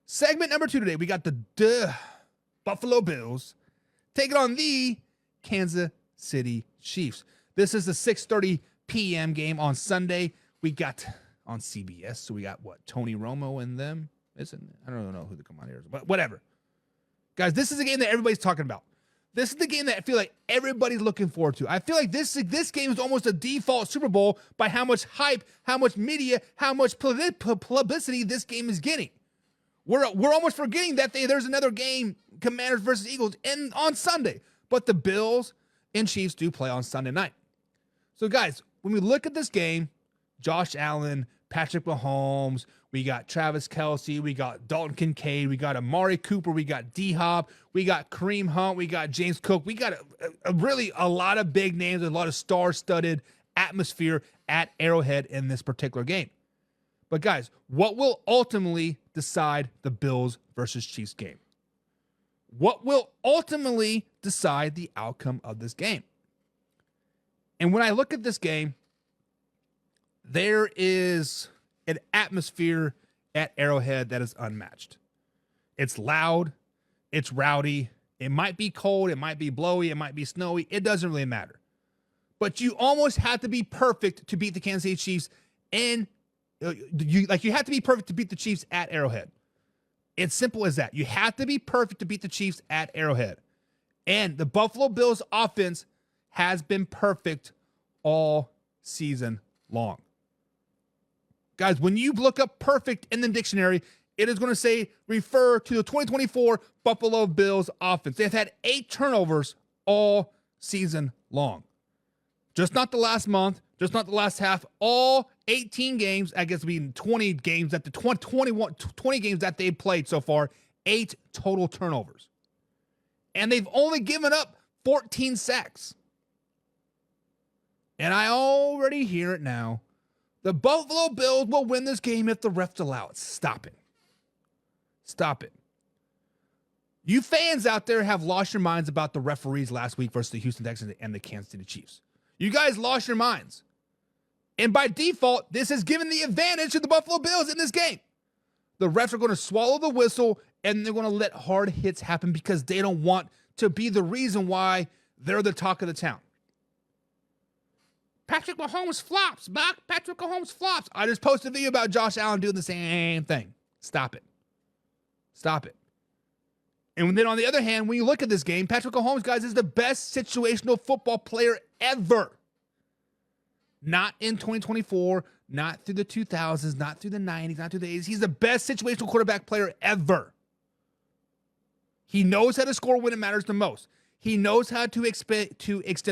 Segment number 2 today, we got the Buffalo Bills taking on the Kansas City Chiefs. This is the 6:30 p.m. game on Sunday. We got on CBS, so we got Tony Romo and them. I don't know who the commander is, but whatever. Guys, this is a game that everybody's talking about. This is the game that I feel like everybody's looking forward to. I feel like this game is almost a default Super Bowl by how much hype, how much media, how much publicity this game is getting. We're almost forgetting that there's another game, Commanders versus Eagles, on Sunday. But the Bills and Chiefs do play on Sunday night. So, guys, when we look at this game, Josh Allen, Patrick Mahomes, we got Travis Kelce, we got Dalton Kincaid, we got Amari Cooper, we got D-Hop, we got Kareem Hunt, we got James Cook. We got really a lot of big names, a lot of star-studded atmosphere at Arrowhead in this particular game. But guys, what will ultimately decide the Bills versus Chiefs game? What will ultimately decide the outcome of this game? And when I look at this game, there is an atmosphere at Arrowhead that is unmatched. It's loud. It's rowdy. It might be cold. It might be blowy. It might be snowy. It doesn't really matter. But you almost have to be perfect to beat the Kansas City Chiefs, and you have to be perfect to beat the Chiefs at Arrowhead. It's simple as that. You have to be perfect to beat the Chiefs at Arrowhead. And the Buffalo Bills offense has been perfect all season long. Guys, when you look up perfect in the dictionary, it is going to say refer to the 2024 Buffalo Bills offense. They've had 8 turnovers all season long. Just not the last month, just not the last half, all 18 games, I guess it'd be 20 games at the 20 games that they've played so far, 8 total turnovers. And they've only given up 14 sacks. And I already hear it now. The Buffalo Bills will win this game if the refs allow it. Stop it. Stop it. You fans out there have lost your minds about the referees last week versus the Houston Texans and the Kansas City Chiefs. You guys lost your minds. And by default, this has given the advantage to the Buffalo Bills in this game. The refs are going to swallow the whistle, and they're going to let hard hits happen because they don't want to be the reason why they're the talk of the town. Patrick Mahomes flops, Buck. Patrick Mahomes flops. I just posted a video about Josh Allen doing the same thing. Stop it. Stop it. And then on the other hand, when you look at this game, Patrick Mahomes, guys, is the best situational football player ever. Not in 2024, not through the 2000s, not through the 90s, not through the 80s. He's the best situational quarterback player ever. He knows how to score when it matters the most. He knows how to extend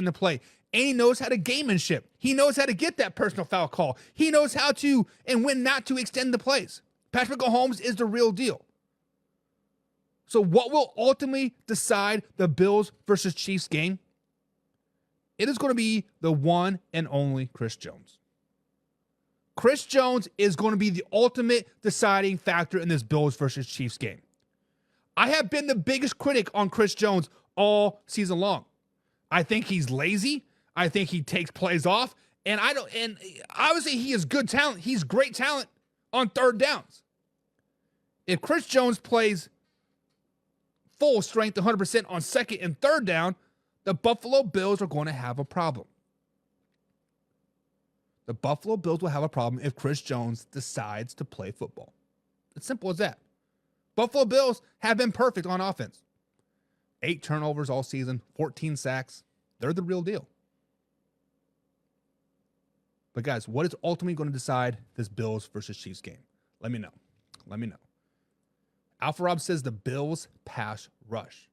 the play. And he knows how to gamemanship. He knows how to get that personal foul call. He knows how to and when not to extend the plays. Patrick Mahomes is the real deal. So what will ultimately decide the Bills versus Chiefs game? It is going to be the one and only Chris Jones. Chris Jones is going to be the ultimate deciding factor in this Bills versus Chiefs game. I have been the biggest critic on Chris Jones all season long. I think he's lazy. I think he takes plays off. And obviously he is good talent. He's great talent on third downs. If Chris Jones plays full strength 100% on second and third down, the Buffalo Bills are going to have a problem. The Buffalo Bills will have a problem if Chris Jones decides to play football. It's simple as that. Buffalo Bills have been perfect on offense. 8 turnovers all season, 14 sacks. They're the real deal. But guys, what is ultimately going to decide this Bills versus Chiefs game? Let me know. Let me know. Alpha Rob says the Bills pass rush.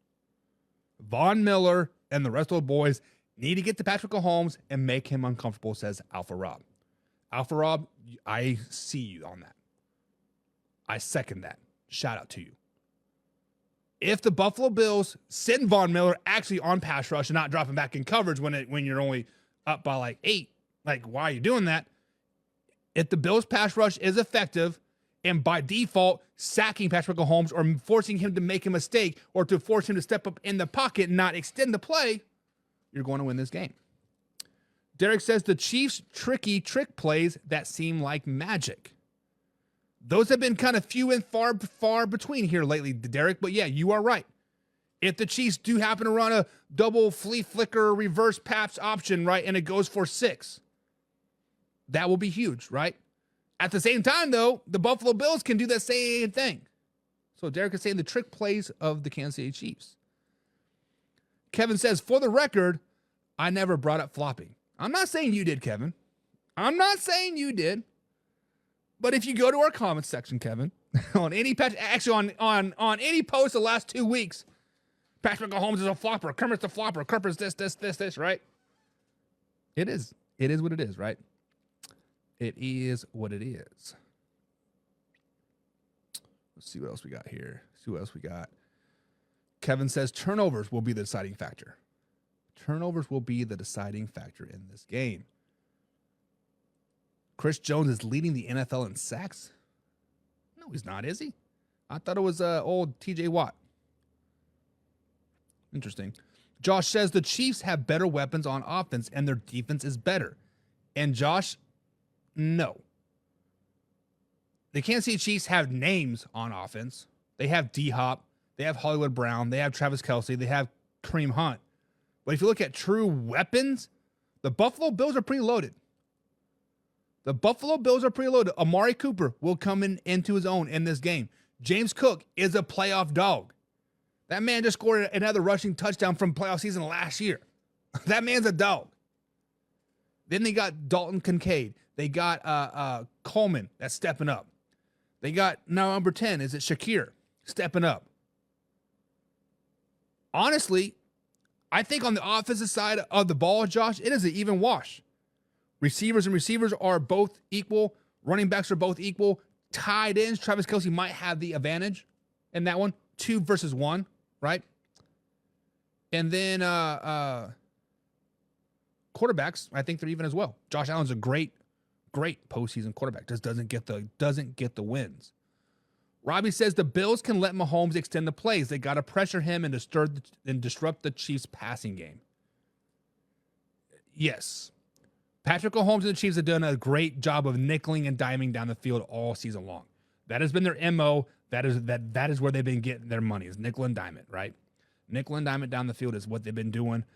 Von Miller and the rest of the boys need to get to Patrick Mahomes and make him uncomfortable, says Alpha Rob. Alpha Rob, I see you on that. I second that. Shout out to you. If the Buffalo Bills send Von Miller actually on pass rush and not dropping back in coverage when you're only up by like 8, like why are you doing that? If the Bills pass rush is effective and by default sacking Patrick Mahomes or forcing him to make a mistake or to force him to step up in the pocket and not extend the play, you're going to win this game. Derek says the Chiefs' tricky trick plays that seem like magic. Those have been kind of few and far between here lately, Derek. But yeah, you are right. If the Chiefs do happen to run a double flea flicker reverse pass option, right, and it goes for 6, that will be huge, right? At the same time, though, the Buffalo Bills can do that same thing. So Derek is saying the trick plays of the Kansas City Chiefs. Kevin says, for the record, I never brought up flopping. I'm not saying you did, Kevin. I'm not saying you did. But if you go to our comments section, Kevin, on any on any post the last 2 weeks, Patrick Mahomes is a flopper. Kermit's a flopper. Kermit's this, right? It is. It is what it is, right? It is what it is. Let's see what else we got here. See what else we got. Kevin says turnovers will be the deciding factor. Turnovers will be the deciding factor in this game. Chris Jones is leading the NFL in sacks. No, he's not, is he? I thought it was old TJ Watt. Interesting. Josh says the Chiefs have better weapons on offense and their defense is better. And Josh, no. The Kansas City Chiefs have names on offense. They have D-Hop. They have Hollywood Brown. They have Travis Kelce. They have Kareem Hunt. But if you look at true weapons, the Buffalo Bills are pretty loaded. The Buffalo Bills are pretty loaded. Amari Cooper will come into his own in this game. James Cook is a playoff dog. That man just scored another rushing touchdown from playoff season last year. That man's a dog. Then they got Dalton Kincaid. They got Coleman that's stepping up. They got now number 10. Is it Shakir stepping up? Honestly, I think on the offensive side of the ball, Josh, it is an even wash. Receivers are both equal. Running backs are both equal. Tight ends, Travis Kelce might have the advantage in that one. 2 versus 1, right? And then quarterbacks, I think they're even as well. Josh Allen's a great postseason quarterback. Just doesn't get the wins. Robbie says the Bills can let Mahomes extend the plays. They got to pressure him and disrupt the Chiefs' passing game. Yes. Patrick Mahomes and the Chiefs have done a great job of nickeling and diming down the field all season long. That has been their MO. That is where they've been getting their money, is nickel and dime it, right? Nickel and dime it down the field is what they've been doing.